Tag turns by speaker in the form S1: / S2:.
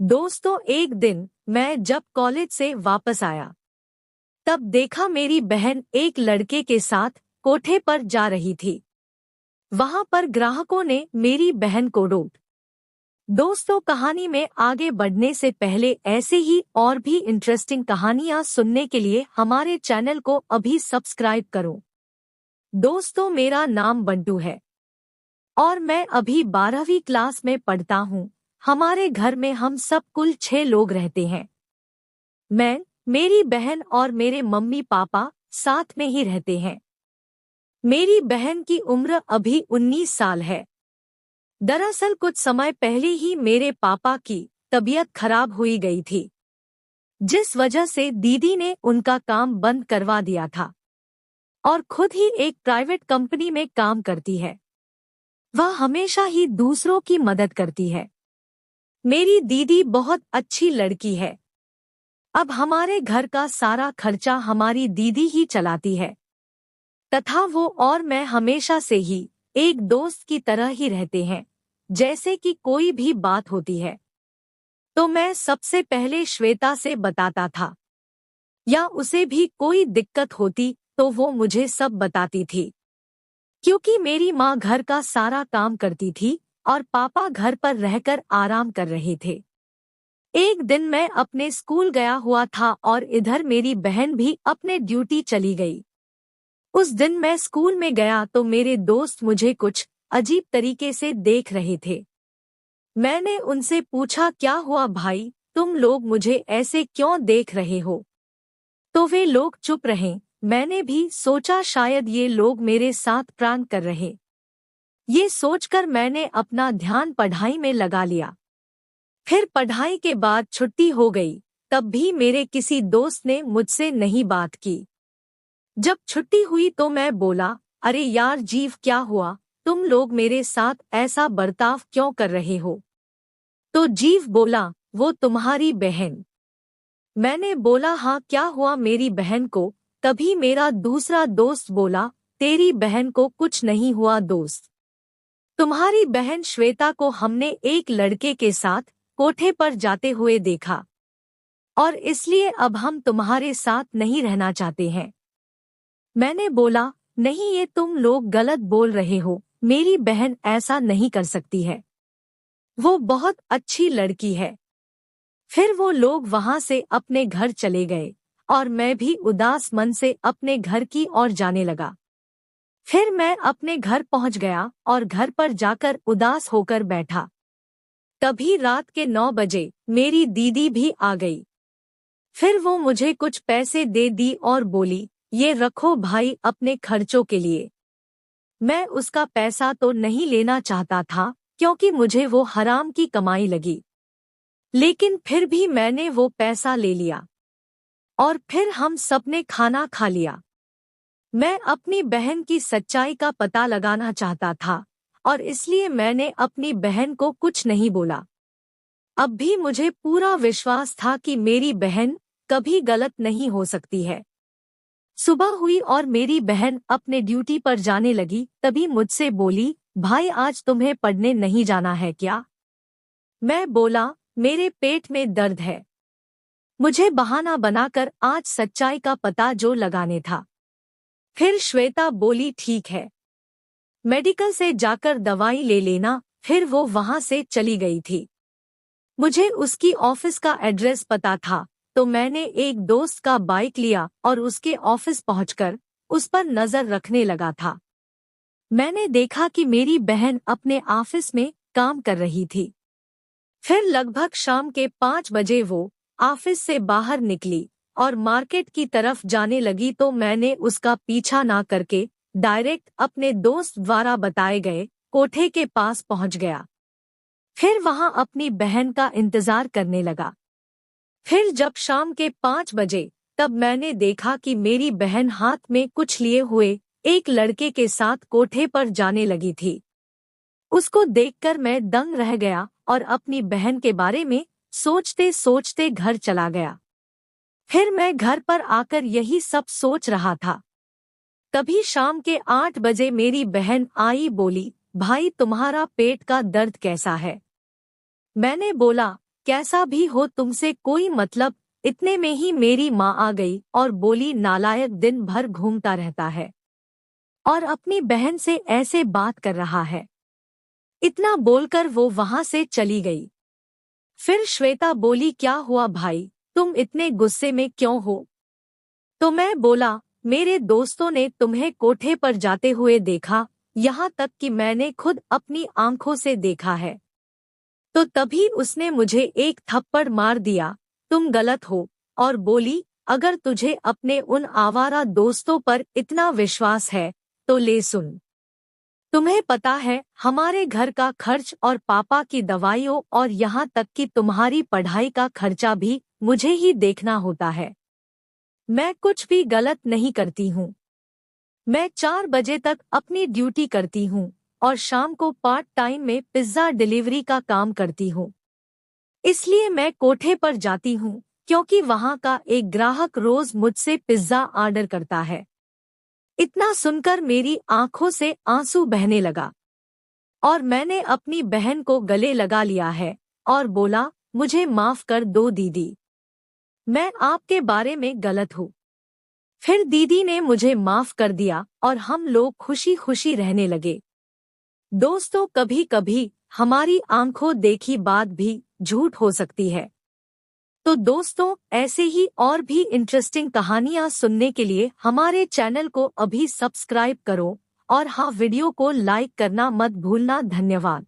S1: दोस्तों, एक दिन मैं जब कॉलेज से वापस आया तब देखा मेरी बहन एक लड़के के साथ कोठे पर जा रही थी। वहां पर ग्राहकों ने मेरी बहन को रोक। दोस्तों, कहानी में आगे बढ़ने से पहले ऐसे ही और भी इंटरेस्टिंग कहानियां सुनने के लिए हमारे चैनल को अभी सब्सक्राइब करो। दोस्तों, मेरा नाम बंटू है और मैं अभी 12वीं क्लास में पढ़ता हूँ। हमारे घर में हम सब कुल 6 लोग रहते हैं। मैं, मेरी बहन और मेरे मम्मी पापा साथ में ही रहते हैं। मेरी बहन की उम्र अभी 19 साल है। दरअसल कुछ समय पहले ही मेरे पापा की तबीयत खराब हुई गई थी, जिस वजह से दीदी ने उनका काम बंद करवा दिया था और खुद ही एक प्राइवेट कंपनी में काम करती है। वह हमेशा ही दूसरों की मदद करती है। मेरी दीदी बहुत अच्छी लड़की है। अब हमारे घर का सारा खर्चा हमारी दीदी ही चलाती है तथा वो और मैं हमेशा से ही एक दोस्त की तरह ही रहते हैं। जैसे कि कोई भी बात होती है तो मैं सबसे पहले श्वेता से बताता था, या उसे भी कोई दिक्कत होती तो वो मुझे सब बताती थी। क्योंकि मेरी माँ घर का सारा काम करती थी और पापा घर पर रहकर आराम कर रहे थे। एक दिन मैं अपने स्कूल गया हुआ था और इधर मेरी बहन भी अपने ड्यूटी चली गई। उस दिन मैं स्कूल में गया तो मेरे दोस्त मुझे कुछ अजीब तरीके से देख रहे थे। मैंने उनसे पूछा, क्या हुआ भाई, तुम लोग मुझे ऐसे क्यों देख रहे हो? तो वे लोग चुप रहे। मैंने भी सोचा शायद ये लोग मेरे साथ प्रैंक कर रहे। ये सोचकर मैंने अपना ध्यान पढ़ाई में लगा लिया। फिर पढ़ाई के बाद छुट्टी हो गई, तब भी मेरे किसी दोस्त ने मुझसे नहीं बात की। जब छुट्टी हुई तो मैं बोला, अरे यार जीव, क्या हुआ, तुम लोग मेरे साथ ऐसा बर्ताव क्यों कर रहे हो? तो जीव बोला, वो तुम्हारी बहन। मैंने बोला, हाँ क्या हुआ मेरी बहन को? तभी मेरा दूसरा दोस्त बोला, तेरी बहन को कुछ नहीं हुआ दोस्त। तुम्हारी बहन श्वेता को हमने एक लड़के के साथ कोठे पर जाते हुए देखा और इसलिए अब हम तुम्हारे साथ नहीं रहना चाहते हैं। मैंने बोला, नहीं, ये तुम लोग गलत बोल रहे हो, मेरी बहन ऐसा नहीं कर सकती है, वो बहुत अच्छी लड़की है। फिर वो लोग वहां से अपने घर चले गए और मैं भी उदास मन से अपने घर की ओर जाने लगा। फिर मैं अपने घर पहुंच गया और घर पर जाकर उदास होकर बैठा। तभी रात के 9 बजे मेरी दीदी भी आ गई। फिर वो मुझे कुछ पैसे दे दी और बोली, ये रखो भाई अपने खर्चों के लिए। मैं उसका पैसा तो नहीं लेना चाहता था क्योंकि मुझे वो हराम की कमाई लगी, लेकिन फिर भी मैंने वो पैसा ले लिया और फिर हम सबने खाना खा लिया। मैं अपनी बहन की सच्चाई का पता लगाना चाहता था और इसलिए मैंने अपनी बहन को कुछ नहीं बोला। अब भी मुझे पूरा विश्वास था कि मेरी बहन कभी गलत नहीं हो सकती है। सुबह हुई और मेरी बहन अपने ड्यूटी पर जाने लगी, तभी मुझसे बोली, भाई आज तुम्हें पढ़ने नहीं जाना है क्या? मैं बोला, मेरे पेट में दर्द है। मुझे बहाना बनाकर आज सच्चाई का पता जो लगाने था। फिर श्वेता बोली, ठीक है, मेडिकल से जाकर दवाई ले लेना। फिर वो वहां से चली गई थी। मुझे उसकी ऑफिस का एड्रेस पता था तो मैंने एक दोस्त का बाइक लिया और उसके ऑफिस पहुंचकर उस पर नजर रखने लगा था। मैंने देखा कि मेरी बहन अपने ऑफिस में काम कर रही थी। फिर लगभग शाम के 5 बजे वो ऑफिस से बाहर निकली और मार्केट की तरफ जाने लगी तो मैंने उसका पीछा ना करके डायरेक्ट अपने दोस्त द्वारा बताए गए कोठे के पास पहुंच गया। फिर वहां अपनी बहन का इंतजार करने लगा। फिर जब शाम के 5 बजे तब मैंने देखा कि मेरी बहन हाथ में कुछ लिए हुए एक लड़के के साथ कोठे पर जाने लगी थी। उसको देखकर मैं दंग रह गया और अपनी बहन के बारे में सोचते सोचते घर चला गया। फिर मैं घर पर आकर यही सब सोच रहा था। तभी शाम के 8 बजे मेरी बहन आई, बोली, भाई तुम्हारा पेट का दर्द कैसा है? मैंने बोला, कैसा भी हो तुमसे कोई मतलब। इतने में ही मेरी माँ आ गई और बोली, नालायक दिन भर घूमता रहता है और अपनी बहन से ऐसे बात कर रहा है। इतना बोलकर वो वहां से चली गई। फिर श्वेता बोली, क्या हुआ भाई, तुम इतने गुस्से में क्यों हो? तो मैं बोला, मेरे दोस्तों ने तुम्हें कोठे पर जाते हुए देखा, यहाँ तक कि मैंने खुद अपनी आंखों से देखा है। तो तभी उसने मुझे एक थप्पड़ मार दिया। तुम गलत हो। और बोली, अगर तुझे अपने उन आवारा दोस्तों पर इतना विश्वास है तो ले सुन। तुम्हें पता है, हमारे घर का खर्च और पापा की दवाइयों और यहाँ तक कि तुम्हारी पढ़ाई का खर्चा भी मुझे ही देखना होता है। मैं कुछ भी गलत नहीं करती हूँ। मैं 4 बजे तक अपनी ड्यूटी करती हूँ और शाम को पार्ट टाइम में पिज्जा डिलीवरी का काम करती हूँ। इसलिए मैं कोठे पर जाती हूँ क्योंकि वहाँ का एक ग्राहक रोज मुझसे पिज्जा ऑर्डर करता है। इतना सुनकर मेरी आंखों से आंसू बहने लगा और मैंने अपनी बहन को गले लगा लिया है और बोला, मुझे माफ कर दो दीदी, मैं आपके बारे में गलत हूँ। फिर दीदी ने मुझे माफ कर दिया और हम लोग खुशी खुशी रहने लगे। दोस्तों, कभी कभी हमारी आंखों देखी बात भी झूठ हो सकती है। तो दोस्तों, ऐसे ही और भी इंटरेस्टिंग कहानियां सुनने के लिए हमारे चैनल को अभी सब्सक्राइब करो और हाँ, वीडियो को लाइक करना मत भूलना। धन्यवाद।